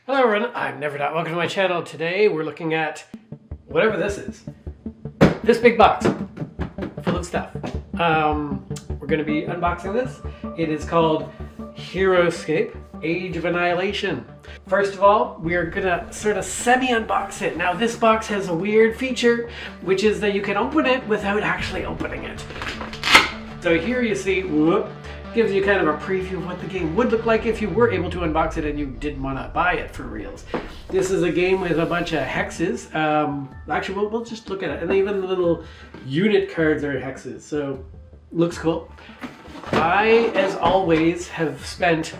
Hello everyone, I'm Never Not. Welcome to my channel. Today we're looking at whatever this is. This big box full of stuff. We're going to be unboxing this. It is called Heroscape, Age of Annihilation. First of all, we are going to sort of semi-unbox it. Now this box has a weird feature, which is that you can open it without actually opening it. So here you see, whoop, gives you kind of a preview of what the game would look like if you were able to unbox it and you didn't want to buy it for reals. This is a game with a bunch of hexes. Actually, we'll just look at it. And even the little unit cards are hexes, so looks cool. I, as always, have spent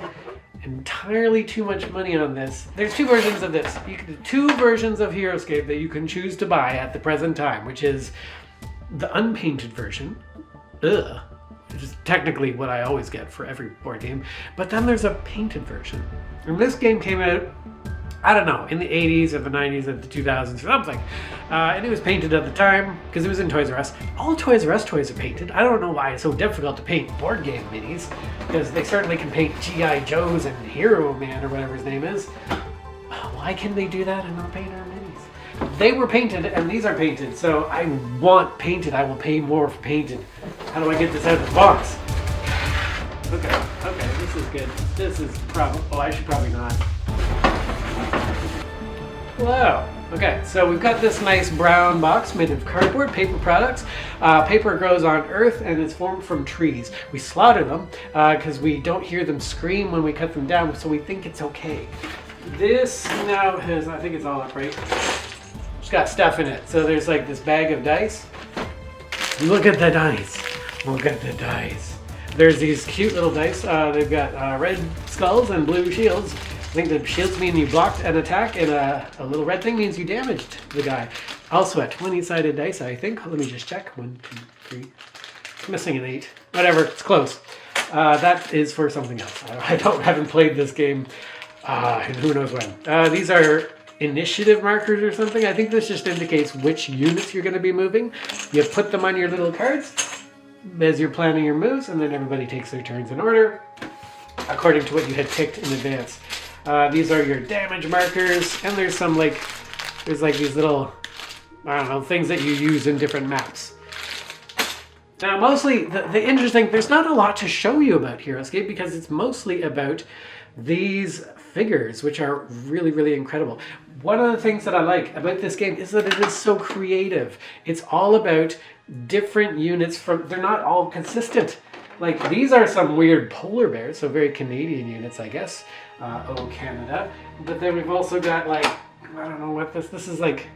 entirely too much money on this. There's two versions of this. Two versions of Heroscape that you can choose to buy at the present time, which is the unpainted version. Ugh. Which is technically what I always get for every board game. But then there's a painted version. And this game came out, I don't know, in the 80s or the 90s or the 2000s or something. And it was painted at the time because it was in Toys R Us. All Toys R Us toys are painted. I don't know why it's so difficult to paint board game minis, because they certainly can paint G.I. Joes and Hero Man or whatever his name is. Why can they do that and not paint our minis? They were painted and these are painted, so I want painted. I will pay more for painted. How do I get this out of the box? Okay, this is good. This is probably, oh, I should probably not. Hello. Okay, so we've got this nice brown box made of cardboard, paper products. Paper grows on Earth and it's formed from trees. We slaughter them because we don't hear them scream when we cut them down, so we think it's okay. This now has, I think it's all upright. It's got stuff in it. So there's like this bag of dice. Look at the dice. Look at the dice. There's these cute little dice. They've got red skulls and blue shields. I think the shields mean you blocked an attack, and a little red thing means you damaged the guy. Also a 20-sided dice, I think. Let me just check. 1, 2, 3. It's missing an 8. Whatever, it's close. That is for something else. I haven't played this game in who knows when. These are initiative markers or something. I think this just indicates which units you're going to be moving. You put them on your little cards as you're planning your moves, and then everybody takes their turns in order according to what you had picked in advance. These are your damage markers, and there's some there's these little, I don't know, things that you use in different maps. Now mostly, the interesting, there's not a lot to show you about Heroscape because it's mostly about these figures, which are really, really incredible. One of the things that I like about this game is that it is so creative. It's all about different units they're not all consistent. Like these are some weird polar bears, so very Canadian units, I guess. Oh, Canada. But then we've also got I don't know what this is, like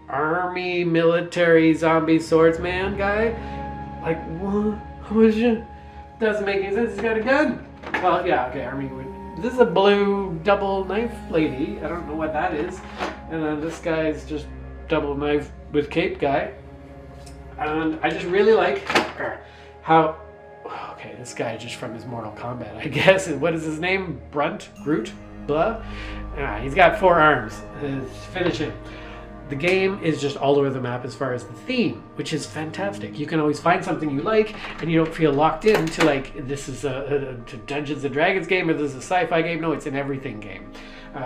army, military, zombie swordsman guy. Like what? Doesn't make any sense. He's got a gun. Well, yeah, okay, army would. This is a blue double knife lady. I don't know what that is. And then this guy is just double knife with cape guy. And I just really like how, okay, this guy just from his Mortal Kombat, I guess. What is his name? Groot? Blah? He's got 4 arms. Finish him. The game is just all over the map as far as the theme, which is fantastic. You can always find something you like, and you don't feel locked in to this is a Dungeons and Dragons game or this is a sci-fi game. No, it's an everything game.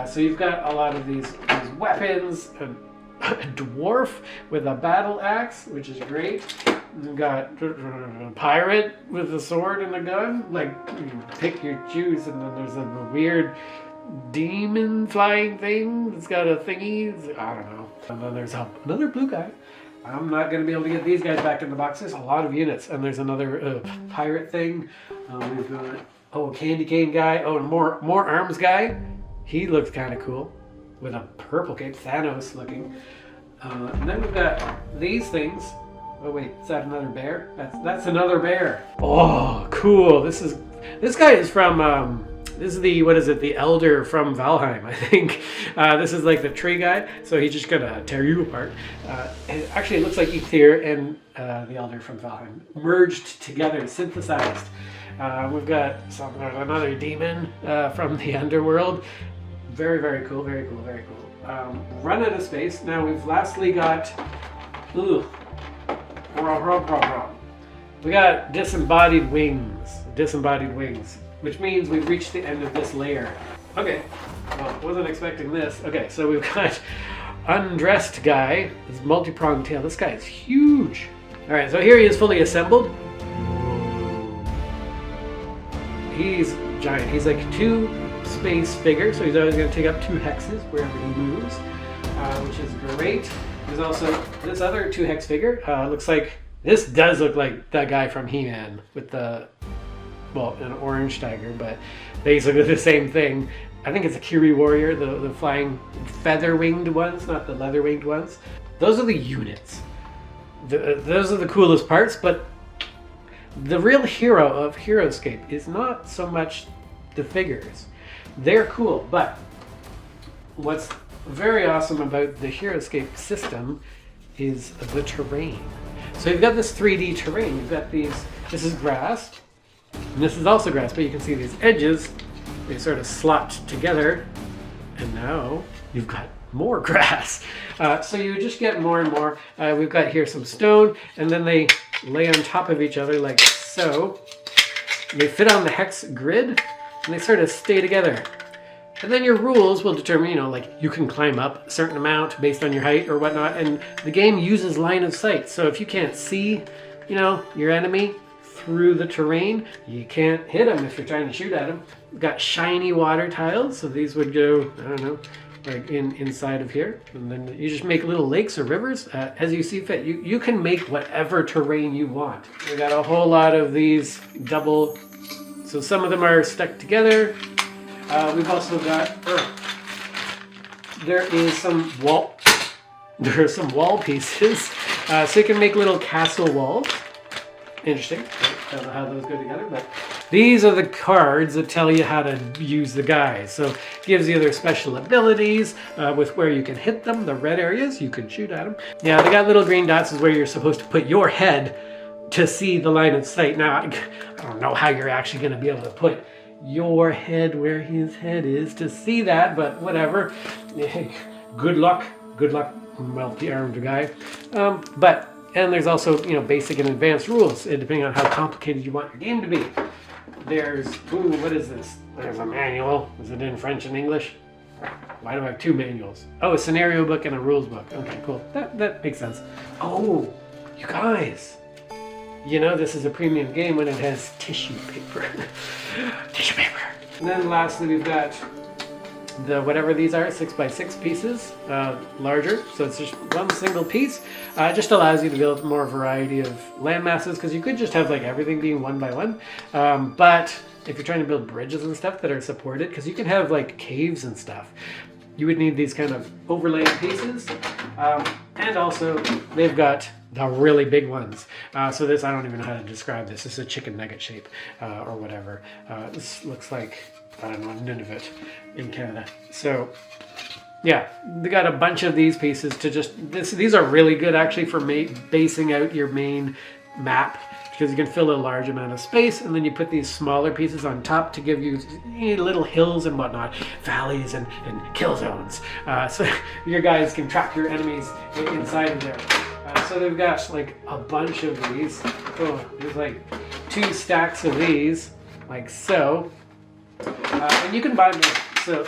So you've got a lot of these weapons. A dwarf with a battle axe, which is great. You've got a pirate with a sword and a gun. You pick your choose, and then there's a weird demon flying thing that's got a thingy. I don't know. And then there's another blue guy. I'm not going to be able to get these guys back in the box. There's a lot of units. And there's another pirate thing. We've got, candy cane guy. Oh, more arms guy. He looks kind of cool with a purple cape, Thanos looking. And then we've got these things. Oh wait, is that another bear? That's another bear. Oh, cool. This guy is from this is the elder from Valheim, I think. This is like the tree guy, so he's just gonna tear you apart. Actually, it looks like Ether and the elder from Valheim merged together, synthesized. We've got another demon from the underworld. Very, very cool, very cool, very cool. Run out of space. Now we've lastly got, we got disembodied wings, which means we've reached the end of this layer. Okay, well, wasn't expecting this. Okay, so we've got undressed guy, his multi-pronged tail. This guy is huge. All right, so here he is fully assembled. He's giant. He's like 2 space figure, so he's always going to take up 2 hexes wherever he moves, which is great. There's also this other 2 hex figure. Looks like, this does look like that guy from He-Man with the, well, an orange tiger, but basically the same thing. I think it's a Kiri warrior, the flying feather-winged ones, not the leather-winged ones. Those are the units. Those are the coolest parts, but the real hero of Heroscape is not so much the figures. They're cool, but what's very awesome about the Heroscape system is the terrain. So you've got this 3D terrain. You've got these, this is grass, and this is also grass, but you can see these edges, they sort of slot together, and now you've got more grass. So you just get more and more. We've got here some stone, and then they lay on top of each other like so. They fit on the hex grid, and they sort of stay together. And then your rules will determine, you know, like you can climb up a certain amount based on your height or whatnot, and the game uses line of sight. So if you can't see, you know, your enemy through the terrain, you can't hit them if you're trying to shoot at them. We've got shiny water tiles, so these would go, I don't know, like inside of here, and then you just make little lakes or rivers as you see fit. You can make whatever terrain you want. We got a whole lot of these double, so some of them are stuck together. We've also got there are some wall pieces, so you can make little castle walls. Interesting. I don't know how those go together, but these are the cards that tell you how to use the guys. So it gives you their special abilities with where you can hit them, the red areas, you can shoot at them. Yeah, they got little green dots is where you're supposed to put your head to see the line of sight. Now, I don't know how you're actually going to be able to put your head where his head is to see that, but whatever. Good luck, multi-armed guy. And there's also, you know, basic and advanced rules, depending on how complicated you want your game to be. There's, ooh, what is this? There's a manual. Is it in French and English? Why do I have 2 manuals? Oh, a scenario book and a rules book. Okay, cool. That makes sense. Oh, you guys. You know this is a premium game when it has tissue paper. Tissue paper. And then lastly, we've got the whatever these are, 6x6 pieces, larger. So it's just one single piece. It just allows you to build more variety of land masses, because you could just have like everything being 1 by 1. But if you're trying to build bridges and stuff that are supported, because you can have like caves and stuff, you would need these kind of overlaid pieces. And also they've got the really big ones. So this, I don't even know how to describe this. This is a chicken nugget shape or whatever. This looks like, I don't know, Nunavut in Canada. So yeah, they got a bunch of these pieces to just, these are really good actually for basing out your main map, because you can fill a large amount of space, and then you put these smaller pieces on top to give you little hills and whatnot, valleys and kill zones. So your guys can trap your enemies inside of there. So they've got like a bunch of these. Oh, there's like 2 stacks of these, like so. And you can buy them. So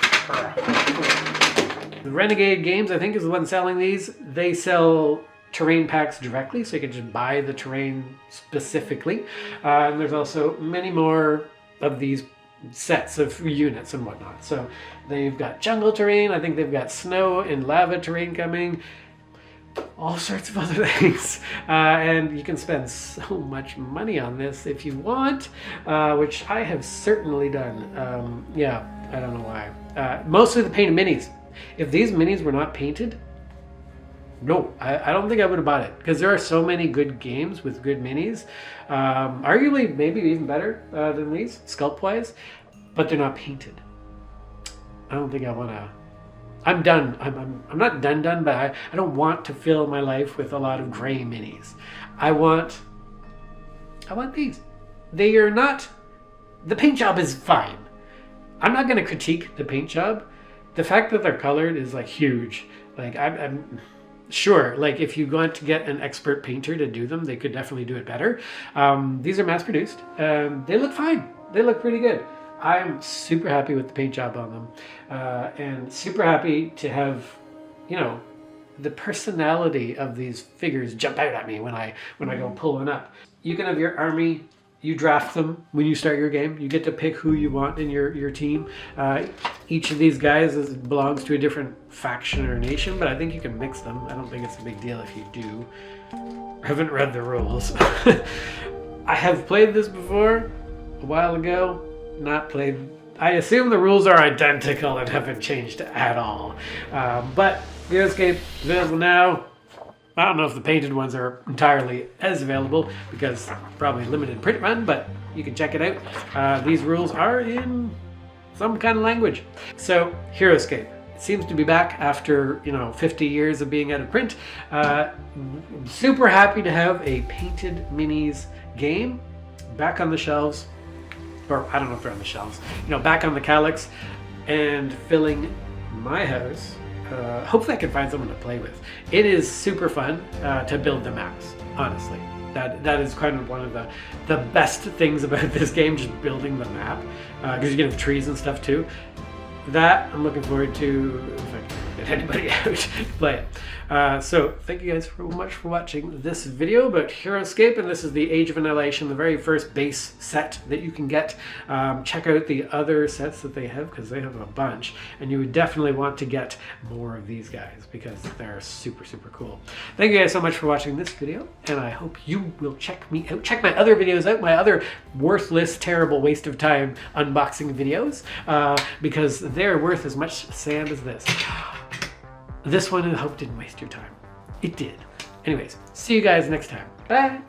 the Renegade Games, I think, is the one selling these. They sell terrain packs directly, so you can just buy the terrain specifically. And there's also many more of these sets of units and whatnot. So they've got jungle terrain. I think they've got snow and lava terrain coming. All sorts of other things. And you can spend so much money on this if you want, which I have certainly done. Yeah, I don't know why. Mostly the painted minis. If these minis were not painted, no, I don't think I would have bought it, because there are so many good games with good minis. Arguably, maybe even better than these, sculpt-wise, but they're not painted. I don't think I want to. I'm done. I'm not done, but I don't want to fill my life with a lot of gray minis. I want these. They are not, the paint job is fine. I'm not going to critique the paint job. The fact that they're colored is like huge. Like I'm sure, like if you want to get an expert painter to do them, they could definitely do it better. These are mass produced. They look fine. They look pretty good. I'm super happy with the paint job on them, and super happy to have, you know, the personality of these figures jump out at me when I go pulling up. You can have your army. You draft them when you start your game. You get to pick who you want in your team. Each of these guys belongs to a different faction or nation, but I think you can mix them. I don't think it's a big deal if you do. I haven't read the rules. I have played this before a while ago. Not played. I assume the rules are identical and haven't changed at all. But Heroscape available now. I don't know if the painted ones are entirely as available because probably limited print run, but you can check it out. These rules are in some kind of language. So Heroscape seems to be back after 50 years of being out of print. Super happy to have a painted minis game back on the shelves, or I don't know if they're on the shelves, back on the calyx and filling my house. Hopefully I can find someone to play with. It is super fun to build the maps, honestly. That is kind of one of the best things about this game, just building the map, because you can have trees and stuff too. That I'm looking forward to if I can get anybody out to play it. So thank you guys so much for watching this video about Heroscape, and this is the Age of Annihilation, the very first base set that you can get. Check out the other sets that they have because they have a bunch, and you would definitely want to get more of these guys because they're super, super cool. Thank you guys so much for watching this video, and I hope you will check me out. Check my other videos out, my other worthless, terrible waste of time unboxing videos, because they're worth as much sand as this. This one I hope didn't waste your time. It did. Anyways, see you guys next time. Bye!